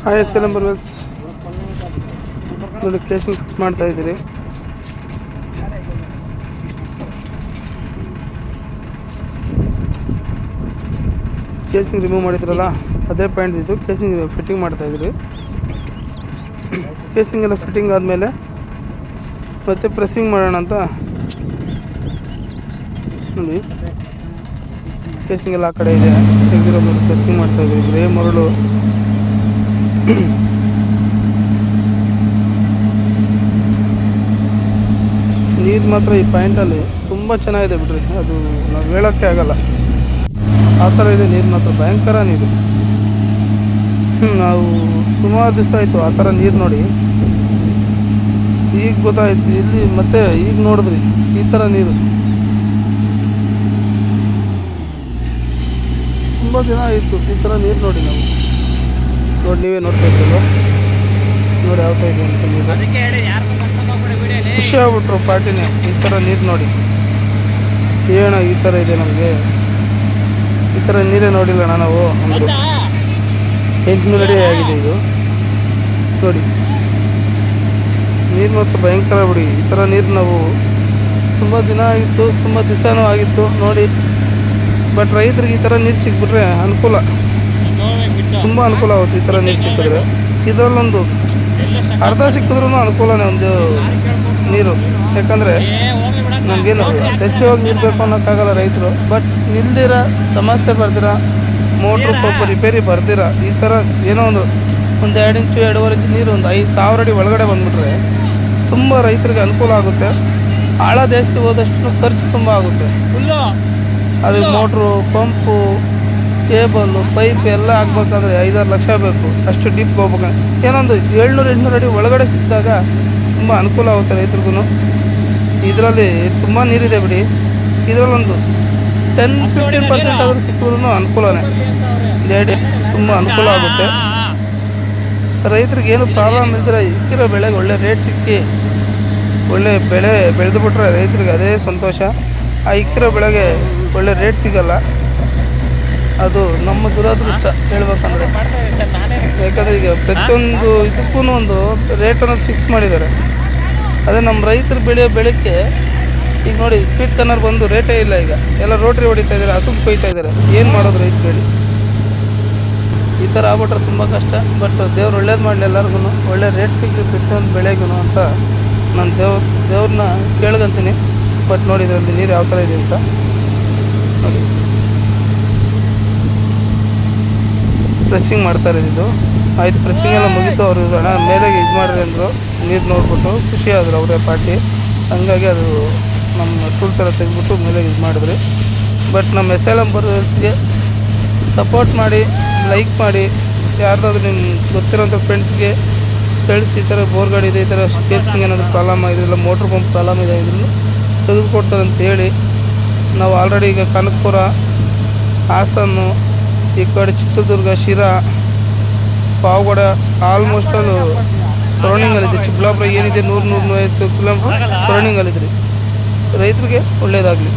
Hi ಎಸ್.ಎಲ್.ಎಂ borewells ನೋಡಿ casing fit ಮಾಡ್ತಾ ಇದ್ದೀರಿ. ಕೇಸಿಂಗ್ ರಿಮೂವ್ ಮಾಡಿದ್ರಲ್ಲ ಅದೇ ಪಾಯಿಂಟ್ ಇದು ಕೇಸಿಂಗ್ ಫಿಟ್ಟಿಂಗ್ ಮಾಡ್ತಾ ಇದ್ದೀರಿ. ಕೇಸಿಂಗ್ ಎಲ್ಲ ಫಿಟ್ಟಿಂಗ್ ಆದಮೇಲೆ ಮತ್ತೆ ಪ್ರೆಸ್ಸಿಂಗ್ ಮಾಡೋಣ ಅಂತ ನೋಡಿ. ಕೇಸಿಂಗ್ ಎಲ್ಲ ಆ ಕಡೆ ಇದೆ, ತೆಗೆದಿರೋದು ಪ್ರೆಸ್ಸಿಂಗ್ ಮಾಡ್ತಾ ಇದ್ದೀವಿ. ಗ್ರೇ ಮರಳು ನೀರು ಮಾತ್ರ ಈ ಪಾಯಿಂಟಲ್ಲಿ ತುಂಬ ಚೆನ್ನಾಗಿದೆ ಬಿಡ್ರಿ, ಅದು ನಾವು ಹೇಳೋಕ್ಕೆ ಆಗಲ್ಲ, ಆ ಥರ ಇದೆ ನೀರು ಮಾತ್ರ, ಭಯಂಕರ ನೀರು. ನಾವು ಸುಮಾರು ದಿವಸ ಆಯಿತು ಆ ಥರ ನೀರು ನೋಡಿ, ಈಗ ಗೊತ್ತಾಯ್ತು ಇಲ್ಲಿ ಮತ್ತೆ ಈಗ ನೋಡಿದ್ರಿ ಈ ಥರ ನೀರು. ತುಂಬ ದಿನ ಆಯಿತು ಈ ಥರ ನೀರು ನೋಡಿ ನಾವು. ನೋಡಿ ನೀವೇ ನೋಡ್ತಾ ಇದ್ದೀರಲ್ಲ, ನೋಡಿ ಯಾವ ಥರ ಇದೆ ಅಂತ ನೀರು. ಖುಷಿ ಆಗ್ಬಿಟ್ರು ಪಾರ್ಟಿನೇ ಈ ಥರ ನೀರು ನೋಡಿ. ಏಣ ಈ ಥರ ಇದೆ ನಮಗೆ, ಈ ಥರ ನೀರೇ ನೋಡಿಲ್ಲಣ್ಣ ನಾವು. ಒಂದು 800 ಅಡಿ ಆಗಿದೆ ಇದು ನೋಡಿ. ನೀರು ಮಾತ್ರ ಭಯಂಕರ ಬಿಡಿ. ಈ ಥರ ನೀರು ನಾವು ತುಂಬ ದಿನ ಆಗಿತ್ತು, ತುಂಬ ದಿವಸನೂ ಆಗಿತ್ತು ನೋಡಿ. ಬಟ್ ರೈತರಿಗೆ ಈ ಥರ ನೀರು ಸಿಕ್ಬಿಟ್ರೆ ಅನುಕೂಲ, ತುಂಬ ಅನುಕೂಲ ಆಗುತ್ತೆ. ಈ ಥರ ನೀರು ಸಿಕ್ಕಿದ್ರೆ ಇದರಲ್ಲೊಂದು ಅರ್ಧ ಸಿಕ್ಕಿದ್ರೂ ಅನುಕೂಲನೇ ಒಂದು ನೀರು. ಯಾಕಂದರೆ ನಮಗೇನು ಹೆಚ್ಚಾಗಿ ನೀರು ಬೇಕು ಅನ್ನೋಕ್ಕಾಗಲ್ಲ ರೈತರು. ಬಟ್ ನಿಲ್ದಿರ ಸಮಸ್ಯೆ ಬರ್ದಿರ, ಮೋಟ್ರು ಪಂಪ್ ರಿಪೇರಿ ಬರ್ದಿರ, ಈ ಥರ ಏನೋ ಒಂದು 2 ಇಂಚು 2.5 ಇಂಚು ನೀರು ಒಂದು 5,000 ಅಡಿ ಒಳಗಡೆ ಬಂದುಬಿಟ್ರೆ ತುಂಬ ರೈತರಿಗೆ ಅನುಕೂಲ ಆಗುತ್ತೆ. ಆಳ ದೇಶ ಹೋದಷ್ಟು ಖರ್ಚು ತುಂಬ ಆಗುತ್ತೆ. ಅದು ಮೋಟ್ರು, ಪಂಪು, ಕೇಬಲ್ಲು, ಪೈಪ್ ಎಲ್ಲ ಹಾಕ್ಬೇಕಂದ್ರೆ 5-6 ಲಕ್ಷ ಬೇಕು. ಅಷ್ಟು ಡೀಪ್ ಹೋಗ್ಬೇಕಂದ್ರೆ ಏನೊಂದು 700-800 ಅಡಿ ಒಳಗಡೆ ಸಿಕ್ಕಿದಾಗ ತುಂಬ ಅನುಕೂಲ ಆಗುತ್ತೆ ರೈತರಿಗೂ. ಇದರಲ್ಲಿ ತುಂಬ ನೀರಿದೆ ಬಿಡಿ. ಇದರಲ್ಲೊಂದು 10-15% ಆದರೂ ಸಿಕ್ಕಿದ್ರೂ ಅನುಕೂಲನೇ. ತುಂಬ ಅನುಕೂಲ ಆಗುತ್ತೆ ರೈತರಿಗೆ. ಏನು ಪ್ರಾಬ್ಲಮ್ ಇದ್ದರೆ ಇಕ್ಕಿರೋ ಬೆಳೆಗೆ ಒಳ್ಳೆ ರೇಟ್ ಸಿಕ್ಕಿ ಒಳ್ಳೆ ಬೆಳೆ ಬೆಳೆದು ಬಿಟ್ರೆ ರೈತರಿಗೆ ಅದೇ ಸಂತೋಷ. ಆ ಇಕ್ಕಿರೋ ಬೆಳೆಗೆ ಒಳ್ಳೆ ರೇಟ್ ಸಿಗಲ್ಲ, ಅದು ನಮ್ಮ ದುರದೃಷ್ಟ ಹೇಳ್ಬೇಕಂದ್ರೆ. ಯಾಕಂದರೆ ಈಗ ಪ್ರತಿಯೊಂದು ಇದಕ್ಕೂ ಒಂದು ರೇಟ್ ಅನ್ನೋದು ಫಿಕ್ಸ್ ಮಾಡಿದ್ದಾರೆ. ಅದೇ ನಮ್ಮ ರೈತರು ಬೆಳೆಯೋ ಬೆಳಕ್ಕೆ ಈಗ ನೋಡಿ, ಸ್ಪೀಡ್ ಕನ್ನರ್ ಬಂದು ರೇಟೇ ಇಲ್ಲ. ಈಗ ಎಲ್ಲ ರೋಟ್ರಿ ಹೊಡಿತಾ ಇದ್ದಾರೆ, ಹಸುಗೆ ಕೊಯ್ತಾ ಇದ್ದಾರೆ. ಏನು ಮಾಡೋದು ರೈತರು ಹೇಳಿ? ಈ ಥರ ಆಗ್ಬಿಟ್ರೆ ತುಂಬ ಕಷ್ಟ. ಬಟ್ ದೇವ್ರು ಒಳ್ಳೇದು ಮಾಡಲಿ, ಎಲ್ಲರಿಗೂ ಒಳ್ಳೆ ರೇಟ್ ಸಿಗಲಿ ಪ್ರತಿಯೊಂದು ಬೆಳೆಗೂ ಅಂತ ನಾನು ದೇವ್ರನ್ನ ಕೇಳ್ಕೊಂತೀನಿ. ಬಟ್ ನೋಡಿ ಇದರಲ್ಲಿ ನೀರು ಯಾವ ಥರ ಇದೆ ಅಂತ ನೋಡಿ. ಪ್ರೆಸ್ಸಿಂಗ್ ಮಾಡ್ತಾ ಇರೋದು ಆಯ್ತು, ಪ್ರೆಸ್ಸಿಂಗ್ ಎಲ್ಲ ಮುಗೀತು. ಅವರು ಹಣ ಮೇಲೆ ಇದು ಮಾಡ್ರಿ ಅಂದರು. ನೀರು ನೋಡಿಬಿಟ್ಟು ಖುಷಿ ಆದರು ಅವರೇ ಪಾರ್ಟಿ. ಹಂಗಾಗಿ ಅದು ನಮ್ಮ ಟೂಲ್ಸ್ ಎಲ್ಲ ತೆಗೆದ್ಬಿಟ್ಟು ಮೇಲೆ ಇದು ಮಾಡಿದ್ರಿ. ಬಟ್ ನಮ್ಮ ಎಸ್.ಎಲ್.ಎಂ ಬೋರ್ವೆಲ್ಸ್ಗೆ ಸಪೋರ್ಟ್ ಮಾಡಿ, ಲೈಕ್ ಮಾಡಿ, ಯಾರ್ದಾದ್ರೂ ನಿಮ್ಗೆ ಗೊತ್ತಿರೋಂಥ ಫ್ರೆಂಡ್ಸ್ಗೆ ತಿಳಿಸಿ. ಈ ಥರ ಬೋರ್ ಗಾಡಿ ಇದೆ, ಈ ಥರ ಕೇಸಿಂಗ್ ಏನಾದರೂ ಪ್ರಾಬ್ಲಮ್ ಆಗಿದೆ, ಇಲ್ಲ ಮೋಟ್ರ್ ಪಂಪ್ ಪ್ರಾಬ್ಲಮ್ ಇದೆ ಇದ್ರೂ ತೆಗೆದುಕೊಡ್ತಾರೆ ಅಂತ ಹೇಳಿ. ನಾವು ಆಲ್ರೆಡಿ ಈಗ ಕನಕಪುರ, ಹಾಸನ್ನು, ಈ ಕಡೆ ಚಿತ್ರದುರ್ಗ, ಶಿರಾ, ಪಾವಗಡ ಆಲ್ಮೋಸ್ಟ್ ಅದು ಸರೌಂಡಿಂಗಲ್ಲಿದೆ. ಚಿಕ್ಕಬಳ್ಳಾಪುರ ಏನಿದೆ 100-150 ಕಿಲೋಮೀಟ್ರ್ ಸರೌಂಡಿಂಗಲ್ಲಿದ್ರಿ. ರೈತರಿಗೆ ಒಳ್ಳೆಯದಾಗಲಿ.